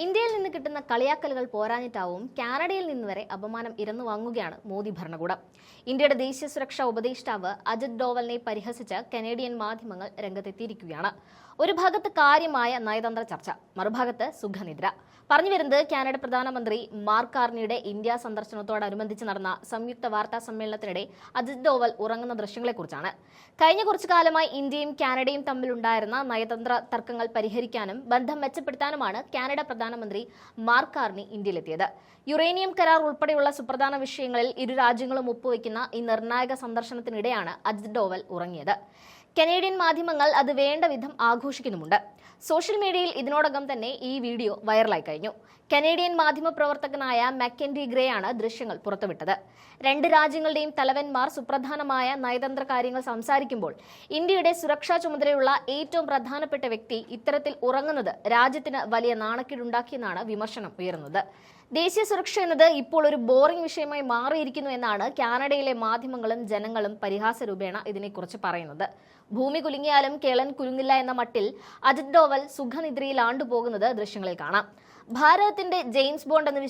ഇന്ത്യയിൽ നിന്ന് കിട്ടുന്ന കളിയാക്കലുകൾ പോരാഞ്ഞിട്ടാവും കാനഡയിൽ നിന്ന് വരെ അപമാനം ഇരന്നു വാങ്ങുകയാണ് മോദി ഭരണകൂടം. ഇന്ത്യയുടെ ദേശീയ സുരക്ഷാ ഉപദേഷ്ടാവ് അജിത് ഡോവലിനെ പരിഹസിച്ച് കനേഡിയൻ മാധ്യമങ്ങൾ രംഗത്തെത്തിയിരിക്കുകയാണ്. ഒരു ഭാഗത്ത് കാര്യമായ നയതന്ത്ര ചർച്ച, മറുഭാഗത്ത് സുഖനിദ്ര. പറഞ്ഞു വരുന്നത് കാനഡ പ്രധാനമന്ത്രി മാർക്ക് കാർണിയുടെ ഇന്ത്യ സന്ദർശനത്തോടനുബന്ധിച്ച് നടന്ന സംയുക്ത വാർത്താ സമ്മേളനത്തിനിടെ അജിത് ഡോവൽ ഉറങ്ങുന്ന ദൃശ്യങ്ങളെക്കുറിച്ചാണ്. കഴിഞ്ഞ കുറച്ചു കാലമായി ഇന്ത്യയും കാനഡയും തമ്മിലുണ്ടായിരുന്ന നയതന്ത്ര തർക്കങ്ങൾ പരിഹരിക്കാനും ബന്ധം മെച്ചപ്പെടുത്താനുമാണ് കാനഡ പ്രധാനമന്ത്രി മാർക്ക് കാർണി ഇന്ത്യയിലെത്തിയത്. യുറേനിയം കരാർ ഉൾപ്പെടെയുള്ള സുപ്രധാന വിഷയങ്ങളിൽ ഇരു രാജ്യങ്ങളും ഒപ്പുവയ്ക്കുന്ന ഈ നിർണായക സന്ദർശനത്തിനിടെയാണ് അജിത് ഡോവൽ ഉറങ്ങിയത്. കനേഡിയൻ മാധ്യമങ്ങൾ അത് വേണ്ട വിധം ആഘോഷിക്കുന്നുമുണ്ട്. സോഷ്യൽ മീഡിയയിൽ ഇതിനോടകം തന്നെ ഈ വീഡിയോ വൈറലായി കഴിഞ്ഞു. കനേഡിയൻ മാധ്യമപ്രവർത്തകനായ മക്കൻഡി ഗ്രേ ആണ് ദൃശ്യങ്ങൾ പുറത്തുവിട്ടത്. രണ്ട് രാജ്യങ്ങളുടെയും തലവന്മാർ സുപ്രധാനമായ നയതന്ത്ര കാര്യങ്ങൾ സംസാരിക്കുമ്പോൾ ഇന്ത്യയുടെ സുരക്ഷാ ചുമതലയുള്ള ഏറ്റവും പ്രധാനപ്പെട്ട വ്യക്തി ഇത്തരത്തിൽ ഉറങ്ങുന്നത് രാജ്യത്തിന് വലിയ നാണക്കേടുണ്ടാക്കിയെന്നാണ് വിമർശനം ഉയർന്നത്. ദേശീയ സുരക്ഷ എന്നത് ഇപ്പോൾ ഒരു ബോറിംഗ് വിഷയമായി മാറിയിരിക്കുന്നു എന്നാണ് കാനഡയിലെ മാധ്യമങ്ങളും ജനങ്ങളും പരിഹാസരൂപേണ ഇതിനെക്കുറിച്ച് പറയുന്നത്. ഭൂമി കുലുങ്ങിയാലും കേളൻ കുലുങ്ങില്ല എന്ന മട്ടിൽ അജിത് ഡോവൽ സുഖനിദ്രയിൽ ആണ്ടുപോകുന്നത് ദൃശ്യങ്ങളിൽ കാണാം. ഭാരതത്തിന്റെ ജെയിംസ് ബോണ്ട് എന്ന്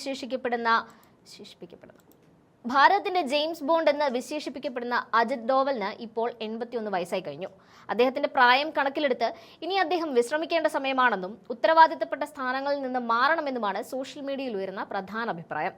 വിശേഷിപ്പിക്കപ്പെടുന്ന അജിത് ഡോവലിന് ഇപ്പോൾ 81 വയസ്സായി കഴിഞ്ഞു. അദ്ദേഹത്തിന്റെ പ്രായം കണക്കിലെടുത്ത് ഇനി അദ്ദേഹം വിശ്രമിക്കേണ്ട സമയമാണെന്നും ഉത്തരവാദിത്തപ്പെട്ട സ്ഥാനങ്ങളിൽ നിന്ന് മാറണമെന്നുമാണ് സോഷ്യൽ മീഡിയയിൽ ഉയരുന്ന പ്രധാന അഭിപ്രായം.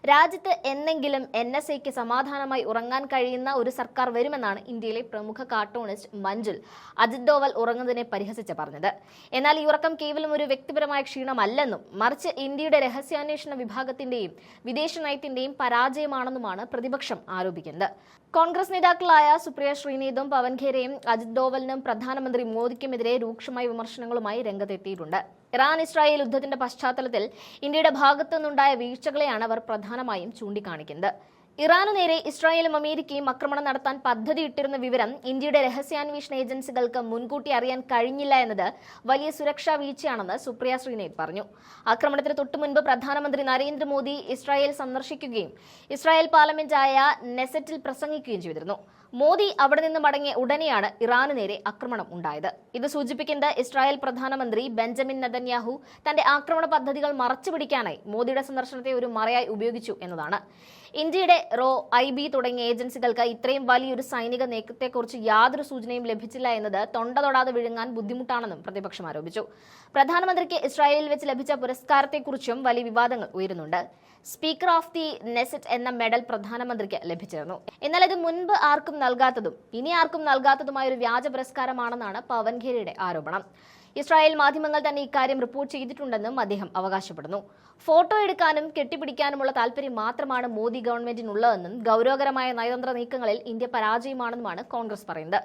രാജ്യത്ത് എന്നെങ്കിലും NSAയ്ക്ക് സമാധാനമായി ഉറങ്ങാൻ കഴിയുന്ന ഒരു സർക്കാർ വരുമെന്നാണ് ഇന്ത്യയിലെ പ്രമുഖ കാർട്ടൂണിസ്റ്റ് മഞ്ജുൽ അജിത് ഡോവൽ ഉറങ്ങുന്നതിനെ പരിഹസിച്ച് പറഞ്ഞത്. എന്നാൽ ഈ ഉറക്കം കേവലം ഒരു വ്യക്തിപരമായ ക്ഷീണമല്ലെന്നും മറിച്ച് ഇന്ത്യയുടെ രഹസ്യാന്വേഷണ വിഭാഗത്തിന്റെയും വിദേശ നയത്തിന്റെയും പരാജയമാണെന്നുമാണ് പ്രതിപക്ഷം ആരോപിക്കുന്നത്. കോൺഗ്രസ് നേതാക്കളായ സുപ്രിയ ശ്രീനീതും പവൻ ഖേരയും അജിത് ഡോവലിനും പ്രധാനമന്ത്രി മോദിക്കുമെതിരെ രൂക്ഷമായ വിമർശനങ്ങളുമായി രംഗത്തെത്തിയിട്ടുണ്ട്. ഇറാൻ-ഇസ്രായേൽ യുദ്ധത്തിന്റെ പശ്ചാത്തലത്തിൽ ഇന്ത്യയുടെ ഭാഗത്തുനിന്നുണ്ടായ വീഴ്ചകളെയാണ് അവർ പ്രധാനമായും ചൂണ്ടിക്കാണിക്കുന്നത്. ഇറാനു നേരെ ഇസ്രായേലും അമേരിക്കയും ആക്രമണം നടത്താൻ പദ്ധതിയിട്ടിരുന്ന വിവരം ഇന്ത്യയുടെ രഹസ്യാന്വേഷണ ഏജൻസികൾക്ക് മുൻകൂട്ടി അറിയാൻ കഴിഞ്ഞില്ല എന്നത് വലിയ സുരക്ഷാ വീഴ്ചയാണെന്ന് സുപ്രിയ ശ്രീനേത് പറഞ്ഞു. ആക്രമണത്തിന് തൊട്ടുമുൻപ് പ്രധാനമന്ത്രി നരേന്ദ്രമോദി ഇസ്രായേൽ സന്ദർശിക്കുകയും ഇസ്രായേൽ പാർലമെന്റായ നെസറ്റിൽ പ്രസംഗിക്കുകയും ചെയ്തിരുന്നു. മോദി അവിടെ നിന്ന് മടങ്ങിയ ഉടനെയാണ് ഇറാനു നേരെ ആക്രമണം ഉണ്ടായത്. ഇത് സൂചിപ്പിക്കുന്നത് ഇസ്രായേൽ പ്രധാനമന്ത്രി ബെഞ്ചമിൻ നെതന്യാഹു തന്റെ ആക്രമണ പദ്ധതികൾ മറച്ചുപിടിക്കാനായി മോദിയുടെ സന്ദർശനത്തെ ഒരു മറയായി ഉപയോഗിച്ചു എന്നതാണ്. ഇന്ത്യയുടെ IB തുടങ്ങിയ ഏജൻസികൾക്ക് ഇത്രയും വലിയൊരു സൈനിക നീക്കത്തെക്കുറിച്ച് യാതൊരു സൂചനയും ലഭിച്ചില്ല എന്നത് തൊണ്ട തൊടാതെ വിഴുങ്ങാൻ ബുദ്ധിമുട്ടാണെന്നും പ്രതിപക്ഷം ആരോപിച്ചു. പ്രധാനമന്ത്രിക്ക് ഇസ്രായേലിൽ വെച്ച് ലഭിച്ച പുരസ്കാരത്തെക്കുറിച്ചും വലിയ വിവാദങ്ങൾ ഉയരുന്നുണ്ട്. സ്പീക്കർ ഓഫ് ദി നെസറ്റ് എന്ന മെഡൽ പ്രധാനമന്ത്രിക്ക് ലഭിച്ചിരുന്നു. എന്നാൽ ഇത് മുൻപ് ആർക്കും നൽകാത്തതും ഇനി ആർക്കും നൽകാത്തതുമായ ഒരു വ്യാജ പുരസ്കാരമാണെന്നാണ് പവൻ ഖേരയുടെ ആരോപണം. ഇസ്രായേൽ മാധ്യമങ്ങൾ തന്നെ ഇക്കാര്യം റിപ്പോർട്ട് ചെയ്തിട്ടുണ്ടെന്നും അദ്ദേഹം അവകാശപ്പെടുന്നു. ഫോട്ടോ എടുക്കാനും കെട്ടിപ്പിടിക്കാനുമുള്ള താല്പര്യം മാത്രമാണ് മോദി ഗവൺമെന്റിനുള്ളതെന്നും ഗൗരവകരമായ നയതന്ത്ര നീക്കങ്ങളിൽ ഇന്ത്യ പരാജയമാണെന്നുമാണ് കോൺഗ്രസ് പറയുന്നത്.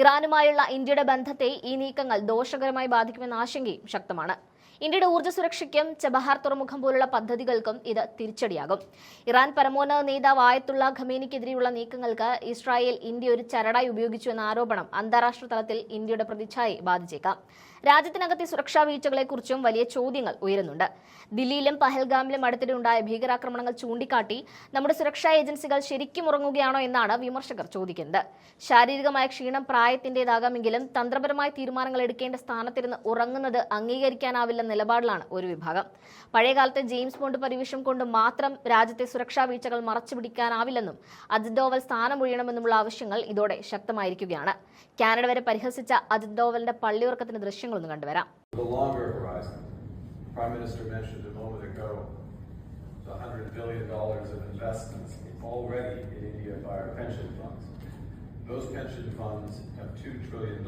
ഇറാനുമായുള്ള ഇന്ത്യയുടെ ബന്ധത്തെ ഈ നീക്കങ്ങൾ ദോഷകരമായി ബാധിക്കുമെന്ന ആശങ്കയും ശക്തമാണ്. ഇന്ത്യയുടെ ഊർജ്ജ സുരക്ഷയ്ക്കും ചബഹാർ തുറമുഖം പോലുള്ള പദ്ധതികൾക്കും ഇത് തിരിച്ചടിയാകും. ഇറാൻ പരമോന്നത നേതാവ് ആയത്തുള്ള ഖമേനിക്കെതിരെയുള്ള നീക്കങ്ങൾക്ക് ഇസ്രായേൽ ഇന്ത്യ ഒരു ചരടായി ഉപയോഗിച്ചു എന്ന ആരോപണം അന്താരാഷ്ട്ര തലത്തിൽ ഇന്ത്യയുടെ പ്രതിച്ഛായയെ ബാധിച്ചേക്കാം. രാജ്യത്തിനകത്തെ സുരക്ഷാ വീഴ്ചകളെക്കുറിച്ചും വലിയ ചോദ്യങ്ങൾ ഉയരുന്നുണ്ട്. ദില്ലിയിലും പഹൽഗാമിലും അടുത്തിടെ ഉണ്ടായ ഭീകരാക്രമണങ്ങൾ ചൂണ്ടിക്കാട്ടി നമ്മുടെ സുരക്ഷാ ഏജൻസികൾ ശരിക്കും ഉറങ്ങുകയാണോ എന്നാണ് വിമർശകർ ചോദിക്കുന്നത്. ശാരീരികമായ ക്ഷീണം പ്രായത്തിന്റേതാകാമെങ്കിലും തന്ത്രപരമായ തീരുമാനങ്ങൾ എടുക്കേണ്ട സ്ഥാനത്തിരുന്ന് ഉറങ്ങുന്നത് അംഗീകരിക്കാനാവില്ല നിലപാടിലാണ് ഒരു വിഭാഗം. പഴയകാലത്തെ ജെയിംസ് ബോണ്ട് പരിവേഷം കൊണ്ട് മാത്രം രാജ്യത്തെ സുരക്ഷാ വീഴ്ചകൾ മറച്ചുപിടിക്കാനാവില്ലെന്നും അജിത് ഡോവൽ സ്ഥാനമൊഴിയണമെന്നുമുള്ള ആവശ്യങ്ങൾ ഇതോടെ ശക്തമായിരിക്കുകയാണ്. കാനഡ വരെ പരിഹസിച്ച Ajith ഡോവലിന്റെ പള്ളിയുറക്കത്തിന്റെ ദൃശ്യങ്ങളൊന്ന് കണ്ടുവരാം. Prime Minister mentioned a moment ago the $100 billion of investments already in India by our pension funds. Those pension funds have $2 trillion